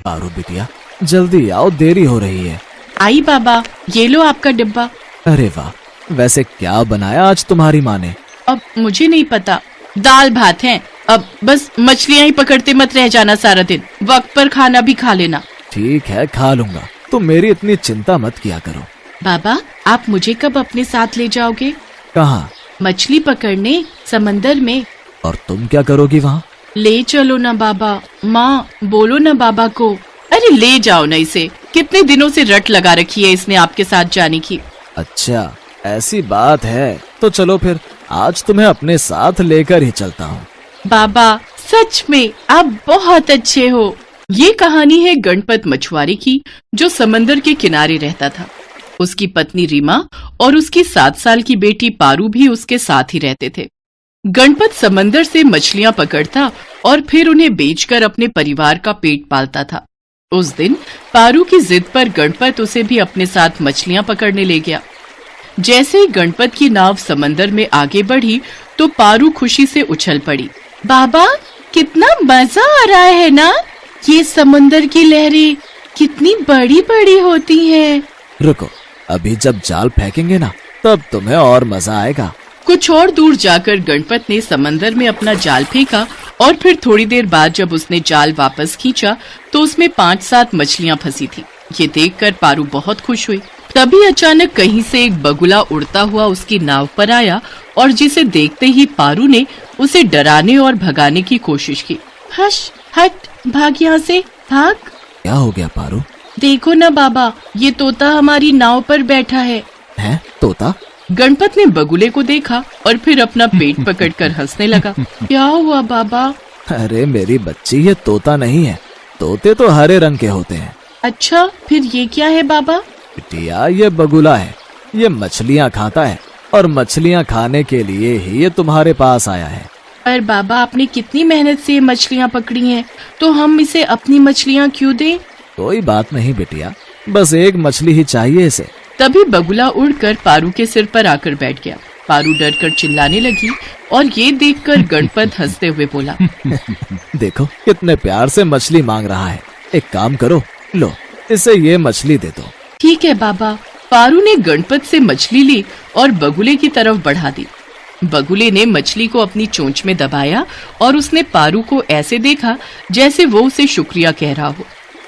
पारू बिटिया जल्दी आओ, देरी हो रही है। आई बाबा, ये लो आपका डिब्बा। अरे वाह, वैसे क्या बनाया आज तुम्हारी माँ ने? अब मुझे नहीं पता, दाल भात है। अब बस मछलियाँ ही पकड़ते मत रह जाना सारा दिन, वक्त पर खाना भी खा लेना। ठीक है, खा लूंगा, तुम मेरी इतनी चिंता मत किया करो। बाबा, आप मुझे कब अपने साथ ले जाओगे? कहाँ? मछली पकड़ने, समंदर में। और तुम क्या करोगी वहाँ? ले चलो ना बाबा। माँ, बोलो ना बाबा को। अरे ले जाओ ना इसे, कितने दिनों से रट लगा रखी है इसने आपके साथ जाने की। अच्छा ऐसी बात है, तो चलो फिर आज तुम्हें अपने साथ लेकर ही चलता हूँ। बाबा सच में आप बहुत अच्छे हो। ये कहानी है गणपत मछुआरे की, जो समंदर के किनारे रहता था। उसकी पत्नी रीमा और उसकी 7 साल की बेटी पारू भी उसके साथ ही रहते थे। गणपत समंदर से मछलियां पकड़ता और फिर उन्हें बेचकर अपने परिवार का पेट पालता था। उस दिन पारू की जिद पर गणपत उसे भी अपने साथ मछलियां पकड़ने ले गया। जैसे ही गणपत की नाव समंदर में आगे बढ़ी तो पारू खुशी से उछल पड़ी। बाबा, कितना मजा आ रहा है ना? ये समंदर की लहरें कितनी बड़ी बड़ी होती हैं। रुको, अभी जब जाल फेंकेंगे ना तब तुम्हें और मजा आएगा। कुछ और दूर जाकर गणपत ने समंदर में अपना जाल फेंका और फिर थोड़ी देर बाद जब उसने जाल वापस खींचा तो उसमें 5-7 मछलियां फंसी थी। ये देखकर पारू बहुत खुश हुई। तभी अचानक कहीं से एक बगुला उड़ता हुआ उसकी नाव पर आया और जिसे देखते ही पारू ने उसे डराने और भगाने की कोशिश की। हश, हट, भाग यहाँ से, भाग। क्या हो गया पारू? देखो ना बाबा, ये तोता हमारी नाव पर बैठा है। हैं? तोता? गणपत ने बगुले को देखा और फिर अपना पेट पकड़कर हंसने लगा। क्या हुआ बाबा? अरे मेरी बच्ची, ये तोता नहीं है, तोते तो हरे रंग के होते हैं। अच्छा, फिर ये क्या है बाबा? बिटिया, ये बगुला है। ये मछलियाँ खाता है और मछलियाँ खाने के लिए ही ये तुम्हारे पास आया है। पर बाबा, आपने कितनी मेहनत से मछलियाँ पकड़ी हैं, तो हम इसे अपनी मछलियाँ क्यों दें? कोई बात नहीं बिटिया, बस एक मछली ही चाहिए इसे। तभी बगुला उड़कर पारू के सिर पर आकर बैठ गया। पारू डरकर चिल्लाने लगी और ये देखकर गणपत हंसते हुए बोला, देखो कितने प्यार से मछली मांग रहा है। एक काम करो, लो इसे ये मछली दे दो। ठीक है बाबा। पारू ने गणपत से मछली ली और बगुले की तरफ बढ़ा दी। बगुले ने मछली को अपनी चोंच में दबाया और उसने पारू को ऐसे देखा जैसे वो उसे शुक्रिया कह रहा हो।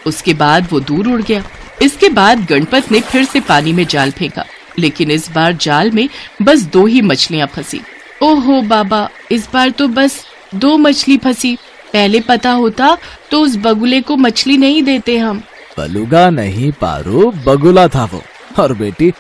उसके बाद वो दूर उड़ गया। इसके बाद गणपत ने फिर से पानी में जाल फेंका, लेकिन इस बार जाल में बस 2 ही मछलियां फंसी। ओहो बाबा, इस बार तो बस 2 मछली फंसी। पहले पता होता तो उस बगुले को मछली नहीं देते हम। बलुगा नहीं पारू, बगुला था वो। और बेटी,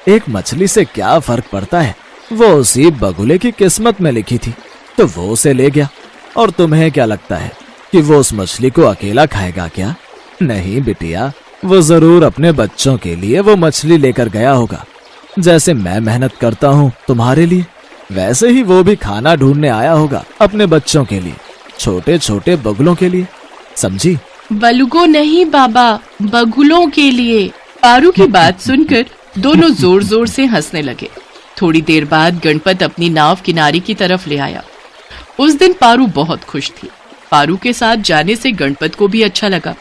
एक मछली से क्या फर्क पड़ता है, वो उसी बगुले की किस्मत में लिखी थी तो वो उसे ले गया। और तुम्हें क्या लगता है कि वो उस मछली को अकेला खाएगा क्या? नहीं बिटिया, वो जरूर अपने बच्चों के लिए वो मछली लेकर गया होगा। जैसे मैं मेहनत करता हूँ तुम्हारे लिए, वैसे ही वो भी खाना ढूंढने आया होगा अपने बच्चों के लिए, छोटे छोटे बगुलों के लिए। समझी? बलुगो नहीं बाबा, बगुलों के लिए। पारू की बात सुनकर दोनों जोर जोर से हंसने लगे। थोड़ी देर बाद गणपत अपनी नाव किनारे की तरफ ले आया। उस दिन पारू बहुत खुश थी। पारू के साथ जाने से गणपत को भी अच्छा लगा,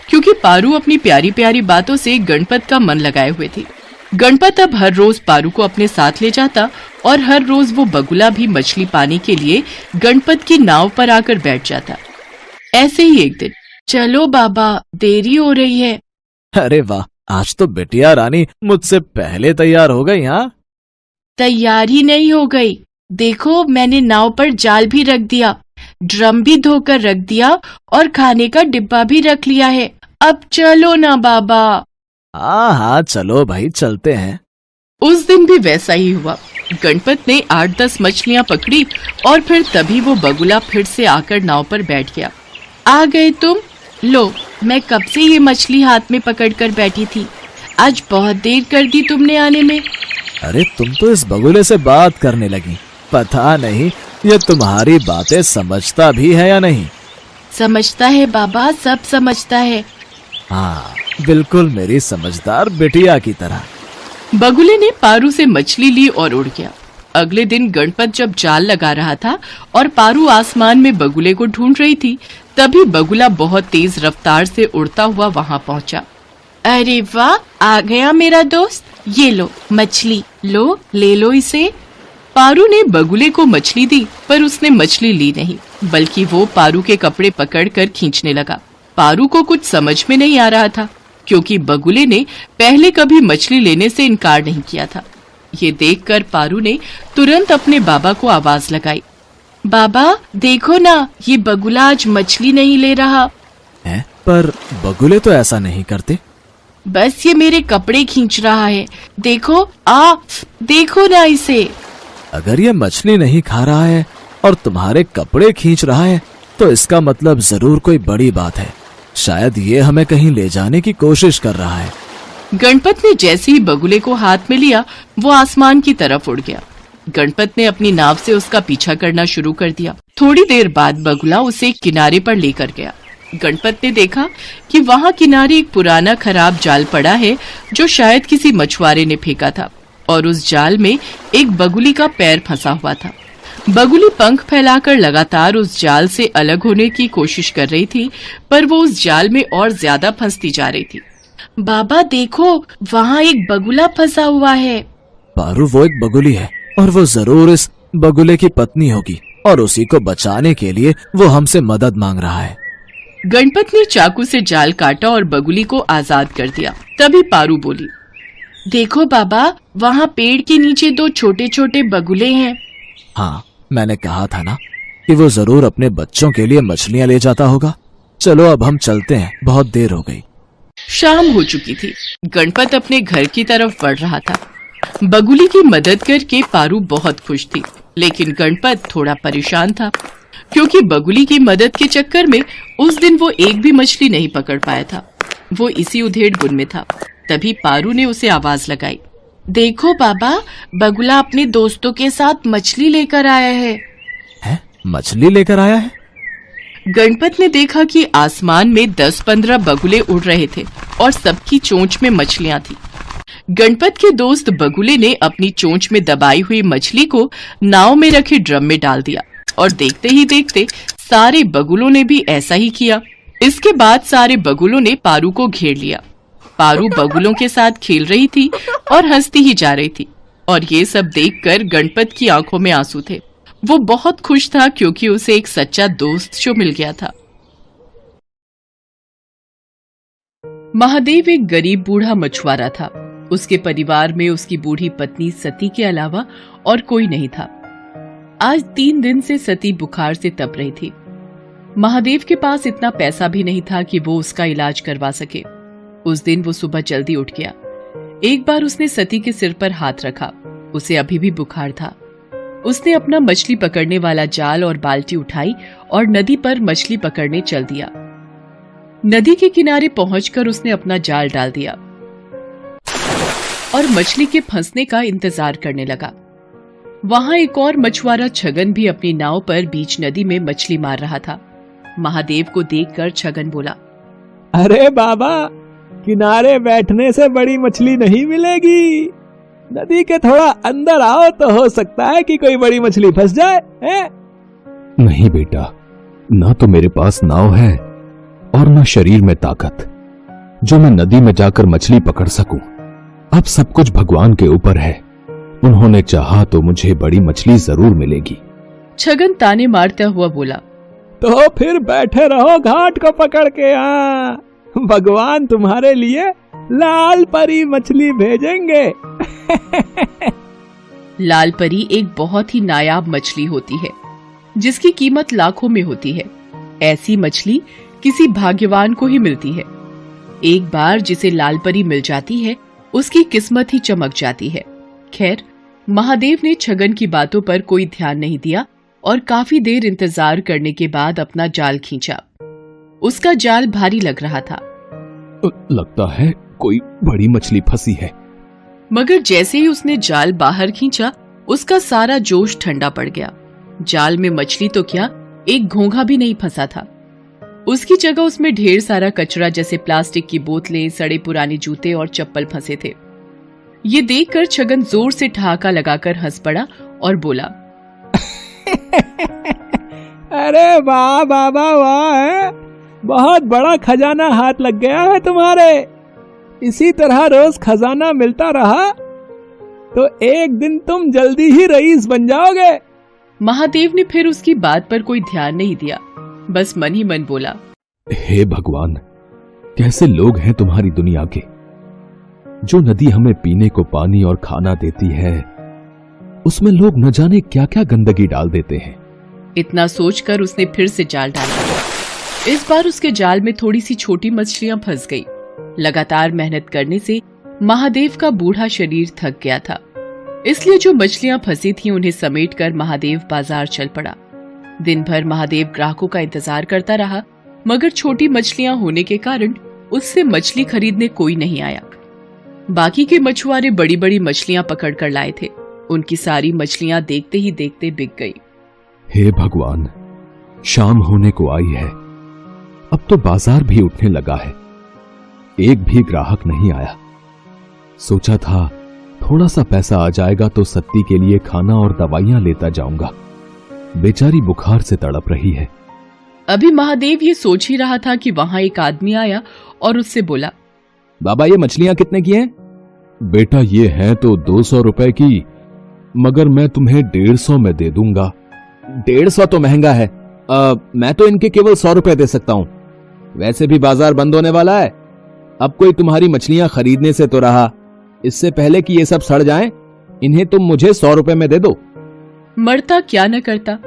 क्योंकि पारू अपनी प्यारी प्यारी बातों से गणपत का मन लगाए हुए थी। गणपत अब हर रोज पारू को अपने साथ ले जाता और हर रोज वो बगुला भी मछली पाने के लिए गणपत की नाव पर आकर बैठ जाता। ऐसे ही एक दिन, चलो बाबा, देरी हो रही है। अरे वाह, आज तो बिटिया रानी मुझसे पहले तैयार हो गई। हाँ, तैयार ही नहीं हो गई, देखो मैंने नाव पर जाल भी रख दिया, ड्रम भी धोकर रख दिया और खाने का डिब्बा भी रख लिया है। अब चलो ना बाबा। हाँ हाँ, चलो भाई, चलते हैं। उस दिन भी वैसा ही हुआ। गणपत ने 8-10 मछलियां पकड़ी और फिर तभी वो बगुला फिर से आकर नाव पर बैठ गया। आ गए तुम? लो, मैं कब से ये मछली हाथ में पकड़कर बैठी थी। आज बहुत देर कर दी तुमने आने में। अरे तुम तो इस बगुले से बात करने लगी। पता नहीं ये तुम्हारी बातें समझता भी है या नहीं। समझता है बाबा, सब समझता है। हाँ, बिल्कुल मेरी समझदार बिटिया की तरह। बगुले ने पारू से मछली ली और उड़ गया। अगले दिन गणपत जब जाल लगा रहा था और पारू आसमान में बगुले को ढूंढ रही थी, तभी बगुला बहुत तेज रफ्तार से उड़ता हुआ वहां पहुंचा। अरे वाह, आ गया मेरा दोस्त, ये लो मछली, लो ले लो इसे। पारू ने बगुले को मछली दी, पर उसने मछली ली नहीं, बल्कि वो पारू के कपड़े पकड़कर खींचने लगा। पारू को कुछ समझ में नहीं आ रहा था, क्योंकि बगुले ने पहले कभी मछली लेने से इनकार नहीं किया था। ये देखकर पारू ने तुरंत अपने बाबा को आवाज लगाई, बाबा देखो ना, ये बगुला आज मछली नहीं ले रहा है। पर बगुले तो ऐसा नहीं करते। बस ये मेरे कपड़े खींच रहा है, देखो देखो ना इसे। अगर ये मछली नहीं खा रहा है और तुम्हारे कपड़े खींच रहा है, तो इसका मतलब जरूर कोई बड़ी बात है। शायद ये हमें कहीं ले जाने की कोशिश कर रहा है। गणपत ने जैसे ही बगुले को हाथ में लिया, वो आसमान की तरफ उड़ गया। गणपत ने अपनी नाव से उसका पीछा करना शुरू कर दिया। थोड़ी देर बाद बगुला उसे एक किनारे पर लेकर गया। गणपत ने देखा कि वहाँ किनारे एक पुराना खराब जाल पड़ा है, जो शायद किसी मछुआरे ने फेंका था, और उस जाल में एक बगुली का पैर फंसा हुआ था। बगुली पंख फैलाकर लगातार उस जाल से अलग होने की कोशिश कर रही थी, पर वो उस जाल में और ज्यादा फंसती जा रही थी। बाबा देखो, वहाँ एक बगुला फंसा हुआ है। पारू, वो एक बगुली है और वो जरूर इस बगुले की पत्नी होगी, और उसी को बचाने के लिए वो हमसे मदद मांग रहा है। गणपत ने चाकू से जाल काटा और बगुली को आजाद कर दिया। तभी पारू बोली, देखो बाबा, वहाँ पेड़ के नीचे दो छोटे छोटे बगुले हैं। हाँ, मैंने कहा था ना कि वो जरूर अपने बच्चों के लिए मछलियाँ ले जाता होगा। चलो अब हम चलते हैं, बहुत देर हो गई। शाम हो चुकी थी। गणपत अपने घर की तरफ बढ़ रहा था। बगुली की मदद करके पारू बहुत खुश थी, लेकिन गणपत थोड़ा परेशान था, क्योंकि बगुली की मदद के चक्कर में उस दिन वो एक भी मछली नहीं पकड़ पाया था। वो इसी उधेड़ बुन में था। तभी पारू ने उसे आवाज लगाई, देखो बाबा, बगुला अपने दोस्तों के साथ मछली लेकर आया है। हैं? मछली लेकर आया है? गणपत ने देखा कि आसमान में 10-15 बगुले उड़ रहे थे और सबकी चोंच में मछलियां थी। गणपत के दोस्त बगुले ने अपनी चोंच में दबाई हुई मछली को नाव में रखे ड्रम में डाल दिया, और देखते ही देखते सारे बगुलों ने भी ऐसा ही किया। इसके बाद सारे बगुलों ने पारू को घेर लिया। पारू बगुलों के साथ खेल रही थी और हंसती ही जा रही थी, और ये सब देखकर गणपत की आंखों में आंसू थे। वो बहुत खुश था, क्योंकि उसे एक सच्चा दोस्त जो मिल गया था। महादेव एक गरीब बूढ़ा मछुआरा था। उसके परिवार में उसकी बूढ़ी पत्नी सती के अलावा और कोई नहीं था। आज 3 दिन से सती बुखार से तप रही थी। महादेव के पास इतना पैसा भी नहीं था कि वो उसका इलाज करवा सके। उस दिन वो सुबह जल्दी उठ गया। एक बार उसने सती के सिर पर हाथ रखा। उसे अभी भी बुखार था। उसने अपना मछली पकड़ने वाला जाल और बाल्टी उठाई और नदी पर मछली पकड़ने चल दिया। नदी के किनारे पहुंचकर उसने अपना जाल डाल दिया और मछली के फंसने का इंतजार करने लगा। वहां एक और मछुआरा छगन भी अपनी नाव पर बीच नदी में मछली मार रहा था। महादेव को देखकर छगन बोला, अरे बाबा, किनारे बैठने से बड़ी मछली नहीं मिलेगी। नदी के थोड़ा अंदर आओ तो हो सकता है कि कोई बड़ी मछली फंस जाए। है? नहीं बेटा, ना तो मेरे पास नाव है और ना शरीर में ताकत जो मैं नदी में जाकर मछली पकड़ सकूं। अब सब कुछ भगवान के ऊपर है। उन्होंने चाहा तो मुझे बड़ी मछली जरूर मिलेगी। छगन ताने मारता हुआ बोला, तो फिर बैठे रहो घाट को पकड़ के। भगवान तुम्हारे लिए लाल परी मछली भेजेंगे। लाल परी एक बहुत ही नायाब मछली होती है, जिसकी कीमत लाखों में होती है। ऐसी मछली किसी भाग्यवान को ही मिलती है। एक बार जिसे लाल परी मिल जाती है, उसकी किस्मत ही चमक जाती है। खैर, महादेव ने छगन की बातों पर कोई ध्यान नहीं दिया और काफी देर इंतजार करने के बाद अपना जाल खींचा। उसका जाल भारी लग रहा था। लगता है कोई बड़ी मछली फंसी है। मगर जैसे ही उसने जाल बाहर खींचा, उसका सारा जोश ठंडा पड़ गया। जाल में मछली तो क्या, एक घोंघा भी नहीं फंसा था। उसकी जगह उसमें ढेर सारा कचरा, जैसे प्लास्टिक की बोतलें, सड़े पुराने जूते और चप्पल फंसे थे। ये देखकर छगन जोर से ठहाका लगाकर हंस पड़ा और बोला, अरे वाह बाबा वाह, है बहुत बड़ा खजाना हाथ लग गया है तुम्हारे। इसी तरह रोज खजाना मिलता रहा तो एक दिन तुम जल्दी ही रईस बन जाओगे। महादेव ने फिर उसकी बात पर कोई ध्यान नहीं दिया, बस मन ही मन बोला, हे भगवान, कैसे लोग हैं तुम्हारी दुनिया के। जो नदी हमें पीने को पानी और खाना देती है, उसमें लोग न जाने क्या क्या गंदगी डाल देते हैं। इतना सोचकर उसने फिर से जाल डाला। इस बार उसके जाल में थोड़ी सी छोटी मछलियां फंस गई। लगातार मेहनत करने से महादेव का बूढ़ा शरीर थक गया था, इसलिए जो मछलियां फंसी थीं उन्हें समेटकर महादेव बाजार चल पड़ा। दिन भर महादेव ग्राहकों का इंतजार करता रहा, मगर छोटी मछलियां होने के कारण उससे मछली खरीदने कोई नहीं आया। बाकी के मछुआरे बड़ी बड़ी मछलियां पकड़ कर लाए थे। उनकी सारी मछलियां देखते ही देखते बिक गई। हे भगवान, शाम होने को आई है, अब तो बाजार भी उठने लगा है, एक भी ग्राहक नहीं आया। सोचा था थोड़ा सा पैसा आ जाएगा तो सत्ती के लिए खाना और दवाइयां लेता जाऊंगा। बेचारी बुखार से तड़प रही है। अभी महादेव ये सोच ही रहा था कि वहां एक आदमी आया और उससे बोला, बाबा ये मछलियां कितने की हैं? बेटा ये हैं तो 200 रुपए की, मगर मैं तुम्हें 150 में दे दूंगा। 150 तो महंगा है, मैं तो इनके केवल 100 रुपए दे सकता हूं। वैसे भी बाजार बंद होने वाला है, अब कोई तुम्हारी मछलियां खरीदने से तो रहा, इससे पहले कि ये सब सड़ जाएं, इन्हें तुम मुझे 100 रुपए में दे दो। मरता क्या न करता।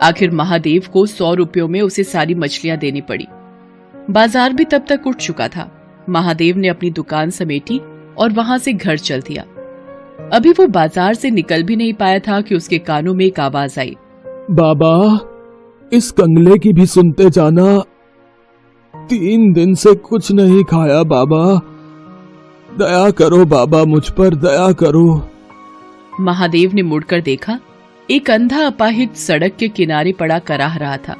आखिर महादेव को 100 रुपयों में उसे सारी मछलियां देनी पड़ी। बाजार भी तब तक उठ चुका था। महादेव ने अपनी दुकान समेटी और वहां से घर चल दिया। अभी वो बाजार से निकल भी नहीं पाया था कि उसके कानों में एक आवाज आई, बाबा इस कंगले की भी सुनते जाना, 3 दिन से कुछ नहीं खाया बाबा, दया करो बाबा, मुझ पर दया करो। महादेव ने मुड़कर देखा, एक अंधा अपाहिज सड़क के किनारे पड़ा कराह रहा था।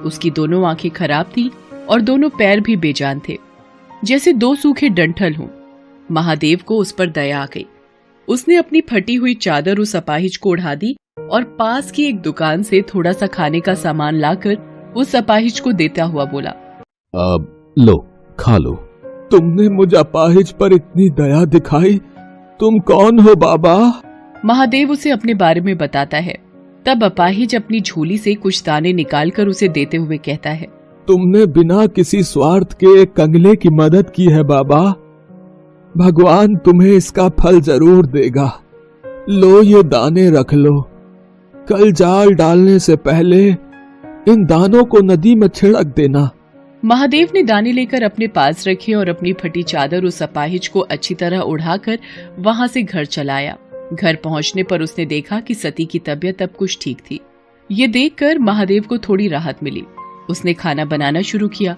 उसकी दोनों आंखें खराब थी और दोनों पैर भी बेजान थे, जैसे 2 सूखे डंठल हों। महादेव को उस पर दया आ गई। उसने अपनी फटी हुई चादर उस अपाहिज को ओढ़ा दी और पास की एक दुकान से थोड़ा सा खाने का सामान लाकर उस अपाहिज को देता हुआ बोला, लो खा लो। तुमने मुझ अपाहिज पर इतनी दया दिखाई, तुम कौन हो बाबा? महादेव उसे अपने बारे में बताता है। तब अपाहिज अपनी झोली से कुछ दाने निकालकर उसे देते हुए कहता है, तुमने बिना किसी स्वार्थ के एक कंगले की मदद की है बाबा, भगवान तुम्हें इसका फल जरूर देगा। लो ये दाने रख लो, कल जाल डालने से पहले इन दानों को नदी में छिड़क देना। महादेव ने दाने लेकर अपने पास रखे और अपनी फटी चादर उस अपाहिज को अच्छी तरह उड़ाकर वहां से घर चला आया। घर पहुंचने पर उसने देखा कि सती की तबीयत अब कुछ ठीक थी। ये देखकर महादेव को थोड़ी राहत मिली। उसने खाना बनाना शुरू किया।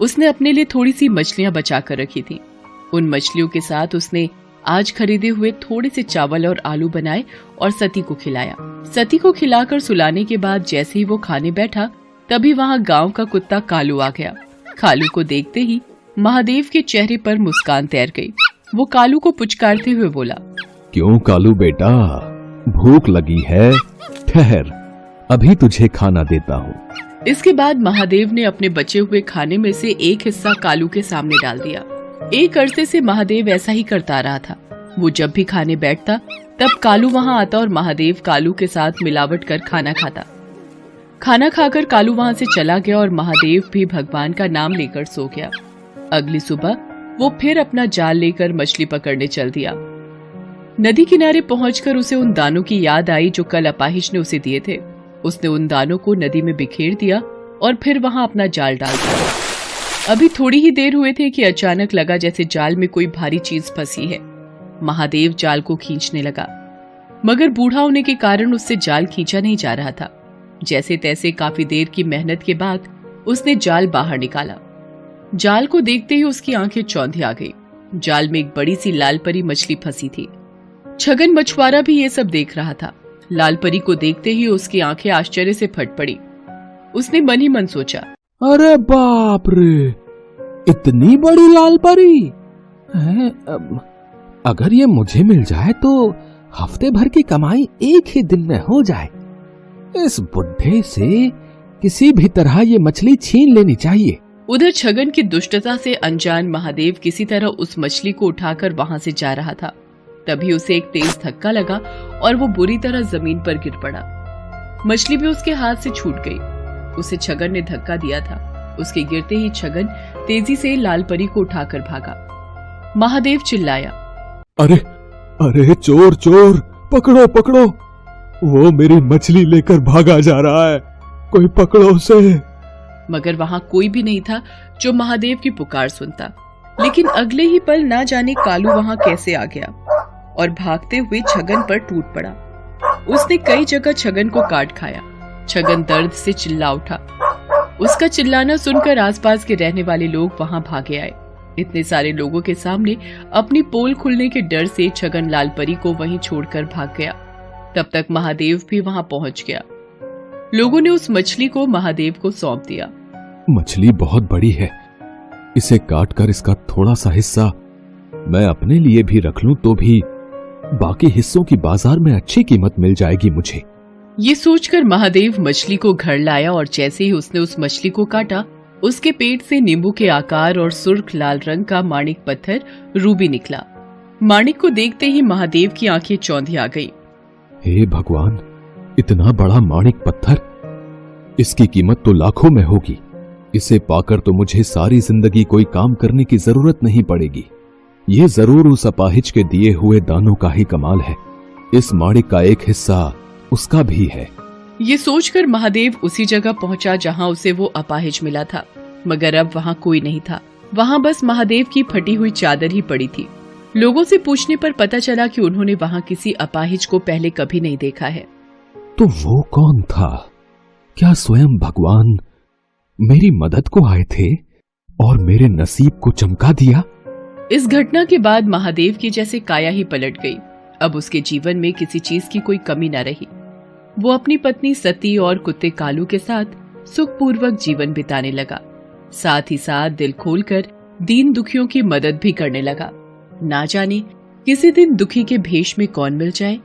उसने अपने लिए थोड़ी सी मछलियां बचा कर रखी थी। उन मछलियों के साथ उसने आज खरीदे हुए थोड़े से चावल और आलू बनाए और सती को खिलाया। सती को खिलाकर सुलाने के बाद जैसे ही वो खाने बैठा, तभी वहां गांव का कुत्ता कालू आ गया। कालू को देखते ही महादेव के चेहरे पर मुस्कान तैर गई। वो कालू को पुचकारते हुए बोला, क्यों कालू बेटा, भूख लगी है? ठहर, अभी तुझे खाना देता हूँ। इसके बाद महादेव ने अपने बचे हुए खाने में से एक हिस्सा कालू के सामने डाल दिया। एक अरसे से महादेव ऐसा ही करता रहा था। वो जब भी खाने बैठता तब कालू वहां आता और महादेव कालू के साथ मिलावट कर खाना खाता। खाना खाकर कालू वहां से चला गया और महादेव भी भगवान का नाम लेकर सो गया। अगली सुबह वो फिर अपना जाल लेकर मछली पकड़ने चल दिया। नदी किनारे पहुंचकर उसे उन दानों की याद आई जो कल अपाहिज ने उसे दिए थे। उसने उन दानों को नदी में बिखेर दिया और फिर वहां अपना जाल डाल दिया। अभी थोड़ी ही देर हुए थे कि अचानक लगा जैसे जाल में कोई भारी चीज फंसी है। महादेव जाल को खींचने लगा, मगर बूढ़ा होने के कारण उससे जाल खींचा नहीं जा रहा था। जैसे तैसे काफी देर की मेहनत के बाद उसने जाल बाहर निकाला। जाल को देखते ही उसकी आंखें चौंधी आ गई। जाल में एक बड़ी सी लाल परी मछली फंसी थी। छगन मछुआरा भी ये सब देख रहा था। लाल परी को देखते ही उसकी आंखें आश्चर्य से फट पड़ी। उसने मन ही मन सोचा, अरे बाप रे, इतनी बड़ी लाल परी है? अगर ये मुझे मिल जाए तो हफ्ते भर की कमाई एक ही दिन में हो जाए। इस बुढ़े से किसी भी तरह ये मछली छीन लेनी चाहिए। उधर छगन की दुष्टता से अनजान महादेव किसी तरह उस मछली को उठाकर वहां से जा रहा था। तभी उसे एक तेज धक्का लगा और वो बुरी तरह जमीन पर गिर पड़ा। मछली भी उसके हाथ से छूट गई। उसे छगन ने धक्का दिया था। उसके गिरते ही छगन तेजी से लाल परी को उठाकर भागा। महादेव चिल्लाया, अरे अरे चोर चोर, पकड़ो पकड़ो, वो मेरी मछली लेकर भागा जा रहा है, कोई पकड़ो उसे। मगर वहां कोई भी नहीं था जो महादेव की पुकार सुनता। लेकिन अगले ही पल ना जाने कालू वहां कैसे आ गया और भागते हुए छगन पर टूट पड़ा। उसने कई जगह छगन को काट खाया। छगन दर्द से चिल्ला उठा। उसका चिल्लाना सुनकर आसपास के रहने वाले लोग वहां भागे आए। इतने सारे लोगों के सामने अपनी पोल खुलने के डर से छगन लाल परी को वहीं छोड़कर भाग गया। तब तक महादेव भी वहां पहुंच गया। लोगों ने उस मछली को महादेव को सौंप दिया। मछली बहुत बड़ी है, इसे काटकर इसका थोड़ा सा हिस्सा मैं अपने लिए भी रख लूं तो भी बाकी हिस्सों की बाजार में अच्छी कीमत मिल जाएगी मुझे। ये सोचकर महादेव मछली को घर लाया और जैसे ही उसने उस मछली को काटा, उसके पेट से नींबू के आकार और सुर्ख लाल रंग का माणिक पत्थर रूबी निकला। माणिक को देखते ही महादेव की आंखें चौंधी आ गई। हे भगवान, इतना बड़ा माणिक पत्थर, इसकी कीमत तो लाखों में होगी। इसे पाकर तो मुझे सारी जिंदगी कोई काम करने की जरूरत नहीं पड़ेगी। ये जरूर उस अपाहिज के दिए हुए दानों का ही कमाल है। इस माणिक का एक हिस्सा उसका भी है। ये सोचकर महादेव उसी जगह पहुंचा जहां उसे वो अपाहिज मिला था। मगर अब वहां कोई नहीं था। वहां बस महादेव की फटी हुई चादर ही पड़ी थी। लोगों से पूछने पर पता चला कि उन्होंने वहां किसी अपाहिज को पहले कभी नहीं देखा है। तो वो कौन था? क्या स्वयं भगवान मेरी मदद को आए थे और मेरे नसीब को चमका दिया? इस घटना के बाद महादेव की जैसे काया ही पलट गई। अब उसके जीवन में किसी चीज की कोई कमी न रही। वो अपनी पत्नी सती और कुत्ते कालू के साथ सुखपूर्वक जीवन बिताने लगा। साथ ही साथ दिल खोलकर दीन दुखियों की मदद भी करने लगा। ना जाने किसी दिन दुखी के भेष में कौन मिल जाए।